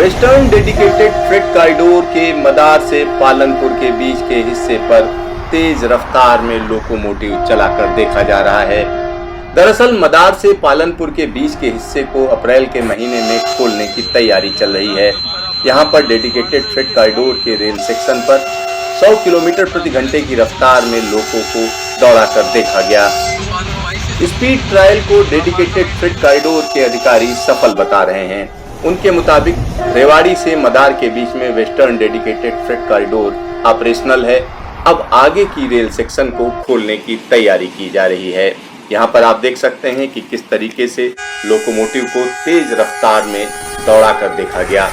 Western dedicated freight corridor के मदार से पालनपुर के बीच के हिस्से पर तेज रफ्तार में लोकोमोटिव चलाकर देखा जा रहा है। दरअसल मदार से पालनपुर के बीच के हिस्से को अप्रैल के महीने में खोलने की तैयारी चल रही है। यहाँ पर डेडिकेटेड फ्रेट कॉरिडोर के रेल सेक्शन पर 100 किलोमीटर प्रति घंटे की रफ्तार में लोगों को दौड़ाकर देखा गया। स्पीड ट्रायल को डेडिकेटेड फ्रेट कॉरिडोर के अधिकारी सफल बता रहे हैं। उनके मुताबिक रेवाड़ी से मदार के बीच में western dedicated freight corridor operational है। अब आगे की रेल सेक्शन को खोलने की तैयारी की जा रही है। यहाँ पर आप देख सकते हैं कि किस तरीके से लोकोमोटिव को तेज रफ्तार में दौड़ा कर देखा गया।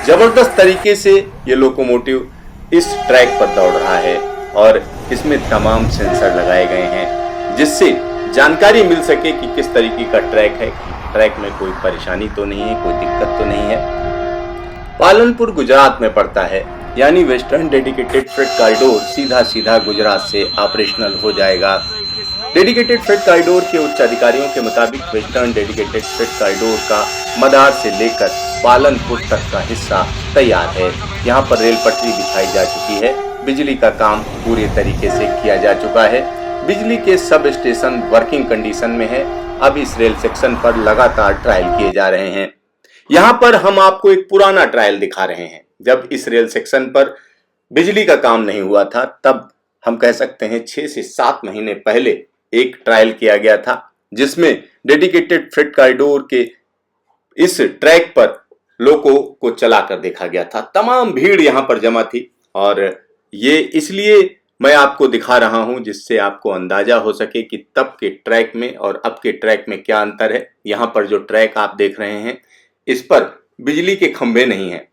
जबरदस्त तरीके से ये लोकोमोटिव इस ट्रैक पर दौड़ रहा है और इसमें तमाम सेंसर लगाए गए हैं जिससे जानकारी मिल सके कि किस तरीके का ट्रैक है, ट्रैक में कोई परेशानी तो नहीं है, कोई दिक्कत तो नहीं है। पालनपुर गुजरात में पड़ता है, यानी वेस्टर्न डेडिकेटेड फ्रेट कॉरिडोर सीधा सीधा गुजरात से ऑपरेशनल हो जाएगा। डेडिकेटेड फ्रेट कॉरिडोर के उच्च अधिकारियों के मुताबिक वेस्टर्न डेडिकेटेड फ्रेट कॉरिडोर का मदार से लेकर पालनपुर तक का हिस्सा तैयार है। यहाँ पर रेल पटरी बिछाई जा चुकी है, बिजली का काम पूरे तरीके से किया जा चुका है, बिजली के सब स्टेशन वर्किंग कंडीशन में है। अब इस रेल सेक्शन पर लगातार ट्रायल किए जा रहे हैं। यहाँ पर हम आपको एक पुराना ट्रायल दिखा रहे हैं। जब इस रेल सेक्शन पर बिजली का काम नहीं हुआ था तब हम कह सकते हैं 6 से 7 महीने पहले एक ट्रायल किया गया था जिसमें डेडिकेटेड फ्रेट कॉरिडोर के इस ट्रैक पर लोगों को चलाकर देखा गया था। तमाम भीड़ यहाँ पर जमा थी और ये इसलिए मैं आपको दिखा रहा हूं जिससे आपको अंदाजा हो सके कि तब के ट्रैक में और अब के ट्रैक में क्या अंतर है। यहाँ पर जो ट्रैक आप देख रहे हैं इस पर बिजली के खंभे नहीं हैं।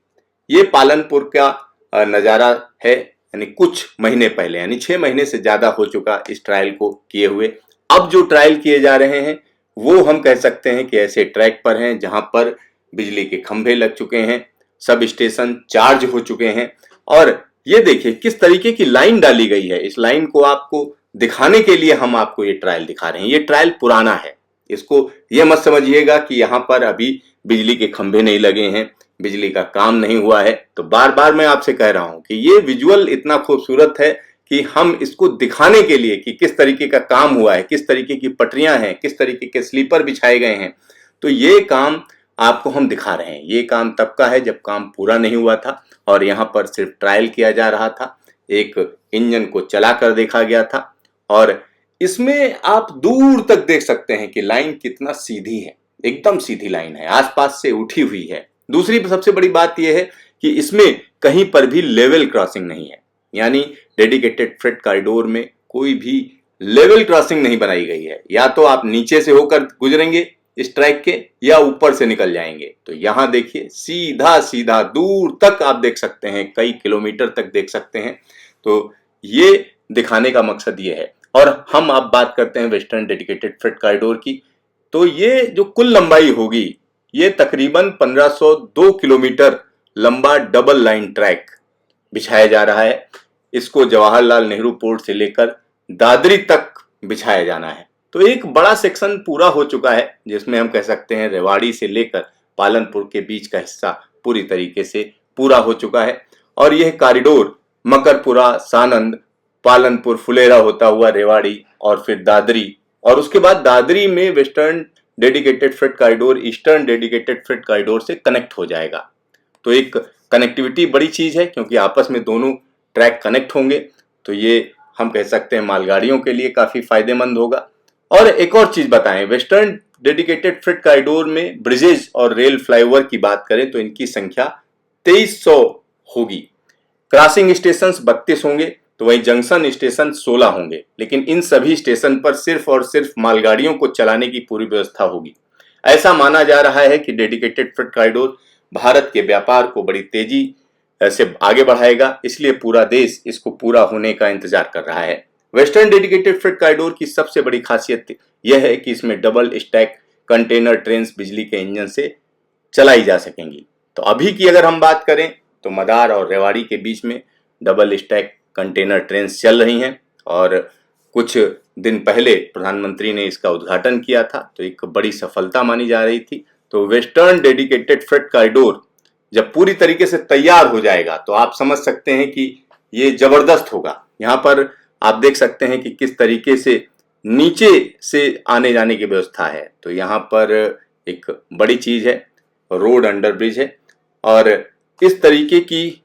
ये पालनपुर का नज़ारा है, यानी कुछ महीने पहले, यानी 6 महीने से ज़्यादा हो चुका इस ट्रायल को किए हुए। अब जो ट्रायल किए जा रहे हैं वो हम कह सकते हैं कि ऐसे ट्रैक पर हैं जहाँ पर बिजली के खंभे लग चुके हैं, सब स्टेशन चार्ज हो चुके हैं और ये देखिए किस तरीके की लाइन डाली गई है। इस लाइन को आपको दिखाने के लिए हम आपको ये ट्रायल दिखा रहे हैं। ये ट्रायल पुराना है, इसको ये मत समझिएगा कि यहाँ पर अभी बिजली के खंभे नहीं लगे हैं, बिजली का काम नहीं हुआ है। तो बार बार मैं आपसे कह रहा हूं कि ये विजुअल इतना खूबसूरत है कि हम इसको दिखाने के लिए कि किस तरीके का काम हुआ है, किस तरीके की पटरियां हैं, किस तरीके के स्लीपर बिछाए गए हैं, तो ये काम आपको हम दिखा रहे हैं। ये काम तब का है जब काम पूरा नहीं हुआ था और यहाँ पर सिर्फ ट्रायल किया जा रहा था, एक इंजन को चलाकर देखा गया था और इसमें आप दूर तक देख सकते हैं कि लाइन कितना सीधी है, एकदम सीधी लाइन है, आसपास से उठी हुई है। दूसरी सबसे बड़ी बात यह है कि इसमें कहीं पर भी लेवल क्रॉसिंग नहीं है, यानी डेडिकेटेड फ्रेट कॉरिडोर में कोई भी लेवल क्रॉसिंग नहीं बनाई गई है। या तो आप नीचे से होकर गुजरेंगे इस ट्रैक के या ऊपर से निकल जाएंगे। तो यहाँ देखिए सीधा सीधा दूर तक आप देख सकते हैं, कई किलोमीटर तक देख सकते हैं। तो ये दिखाने का मकसद ये है। और हम अब बात करते हैं वेस्टर्न डेडिकेटेड फ्रेट कॉरिडोर की। तो ये जो कुल लंबाई होगी ये तकरीबन 1502 किलोमीटर लंबा डबल लाइन ट्रैक बिछाया जा रहा है। इसको जवाहरलाल नेहरू पोर्ट से लेकर दादरी तक बिछाया जाना है। तो एक बड़ा सेक्शन पूरा हो चुका है जिसमें हम कह सकते हैं रेवाड़ी से लेकर पालनपुर के बीच का हिस्सा पूरी तरीके से पूरा हो चुका है और यह कॉरिडोर मकरपुरा, सानंद, पालनपुर, फुलेरा होता हुआ रेवाड़ी और फिर दादरी और उसके बाद दादरी में western dedicated freight corridor eastern dedicated freight corridor से कनेक्ट हो जाएगा। तो एक कनेक्टिविटी बड़ी चीज है क्योंकि आपस में दोनों ट्रैक कनेक्ट होंगे तो ये हम कह सकते हैं मालगाड़ियों के लिए काफी फायदेमंद होगा। और एक और चीज बताएं, वेस्टर्न डेडिकेटेड फ्रेट कॉरिडोर में ब्रिजेज और रेल फ्लाईओवर की बात करें तो इनकी संख्या 2300 होगी। क्रॉसिंग स्टेशन 32 होंगे तो वहीं जंक्शन स्टेशन 16 होंगे, लेकिन इन सभी स्टेशन पर सिर्फ और सिर्फ मालगाड़ियों को चलाने की पूरी व्यवस्था होगी। ऐसा माना जा रहा है कि डेडिकेटेड फ्रेट कॉरिडोर भारत के व्यापार को बड़ी तेजी से आगे बढ़ाएगा, इसलिए पूरा देश इसको पूरा होने का इंतजार कर रहा है। वेस्टर्न डेडिकेटेड फ्रेट कॉरिडोर की सबसे बड़ी खासियत यह है कि इसमें डबल स्टैक कंटेनर ट्रेन बिजली के इंजन से चलाई जा सकेंगी। तो अभी की अगर हम बात करें तो मदार और रेवाड़ी के बीच में डबल स्टैक कंटेनर ट्रेन चल रही हैं और कुछ दिन पहले प्रधानमंत्री ने इसका उद्घाटन किया था, तो एक बड़ी सफलता मानी जा रही थी। तो वेस्टर्न डेडिकेटेड फ्रेट कॉरिडोर जब पूरी तरीके से तैयार हो जाएगा तो आप समझ सकते हैं कि ये जबरदस्त होगा। यहाँ पर आप देख सकते हैं कि किस तरीके से नीचे से आने जाने की व्यवस्था है। तो यहाँ पर एक बड़ी चीज है, रोड अंडर ब्रिज है और इस तरीके की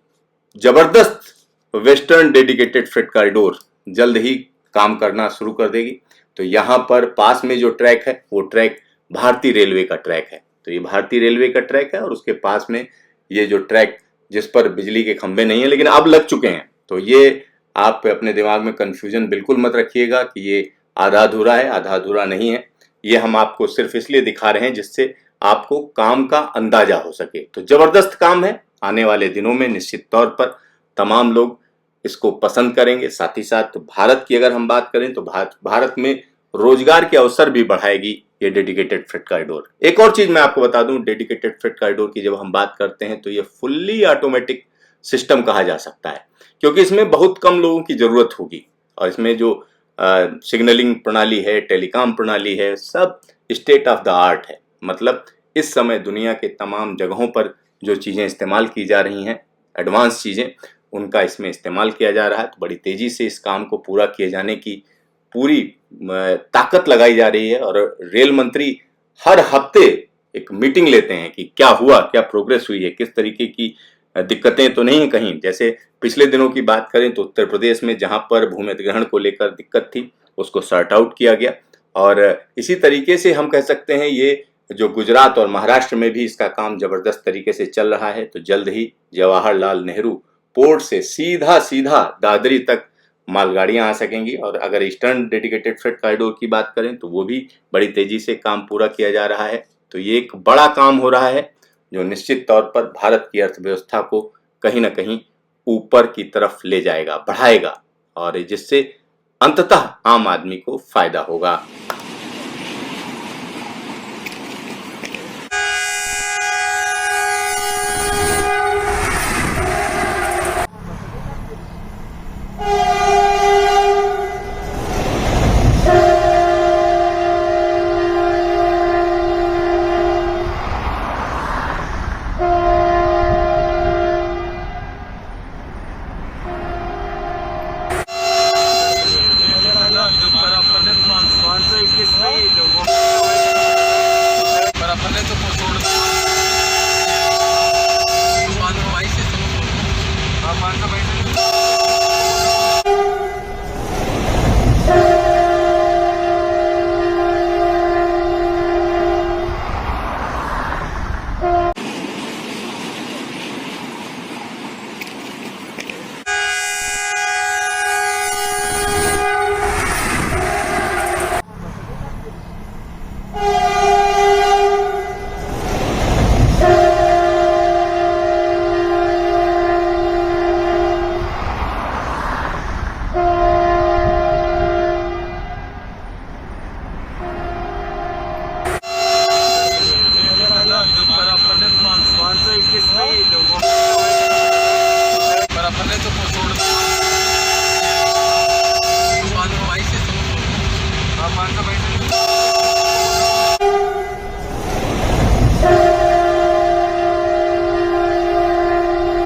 जबरदस्त वेस्टर्न डेडिकेटेड फ्रेट कॉरिडोर जल्द ही काम करना शुरू कर देगी। तो यहाँ पर पास में जो ट्रैक है वो ट्रैक भारतीय रेलवे का ट्रैक है। तो ये भारतीय रेलवे का ट्रैक है और उसके पास में ये जो ट्रैक जिस पर बिजली के खंभे नहीं है लेकिन अब लग चुके हैं। तो ये आप अपने दिमाग में कंफ्यूजन बिल्कुल मत रखिएगा कि ये आधा अधूरा है, आधा अधूरा नहीं है। ये हम आपको सिर्फ इसलिए दिखा रहे हैं जिससे आपको काम का अंदाजा हो सके। तो जबरदस्त काम है, आने वाले दिनों में निश्चित तौर पर तमाम लोग इसको पसंद करेंगे। साथ ही साथ भारत की अगर हम बात करें तो भारत में रोजगार के अवसर भी बढ़ाएगी ये डेडिकेटेड फ्रेट कॉरिडोर। एक और चीज मैं आपको बता दूं, डेडिकेटेड फ्रेट कॉरिडोर की जब हम बात करते हैं तो ये फुल्ली ऑटोमेटिक सिस्टम कहा जा सकता है, क्योंकि इसमें बहुत कम लोगों की जरूरत होगी और इसमें जो सिग्नलिंग प्रणाली है, टेलीकॉम प्रणाली है, सब स्टेट ऑफ द आर्ट है। मतलब इस समय दुनिया के तमाम जगहों पर जो चीजें इस्तेमाल की जा रही हैं, एडवांस चीजें, उनका इसमें इस्तेमाल किया जा रहा है। तो बड़ी तेजी से इस काम को पूरा किए जाने की पूरी ताकत लगाई जा रही है और रेल मंत्री हर हफ्ते एक मीटिंग लेते हैं कि क्या हुआ, क्या प्रोग्रेस हुई है, किस तरीके की दिक्कतें तो नहीं है कहीं। जैसे पिछले दिनों की बात करें तो उत्तर प्रदेश में जहां पर भूमि अधिग्रहण को लेकर दिक्कत थी उसको सॉर्ट आउट किया गया और इसी तरीके से हम कह सकते हैं ये जो गुजरात और महाराष्ट्र में भी इसका काम जबरदस्त तरीके से चल रहा है। तो जल्द ही जवाहरलाल नेहरू पोर्ट से सीधा सीधा दादरी तक मालगाड़ियां आ सकेंगी और अगर ईस्टर्न डेडिकेटेड फ्रेट कॉरिडोर की बात करें तो वो भी बड़ी तेजी से काम पूरा किया जा रहा है। तो ये एक बड़ा काम हो रहा है जो निश्चित तौर पर भारत की अर्थव्यवस्था को कहीं ना कहीं ऊपर की तरफ ले जाएगा, बढ़ाएगा और जिससे अंततः आम आदमी को फायदा होगा। पर अपने तो छोड़ दो 522 से 522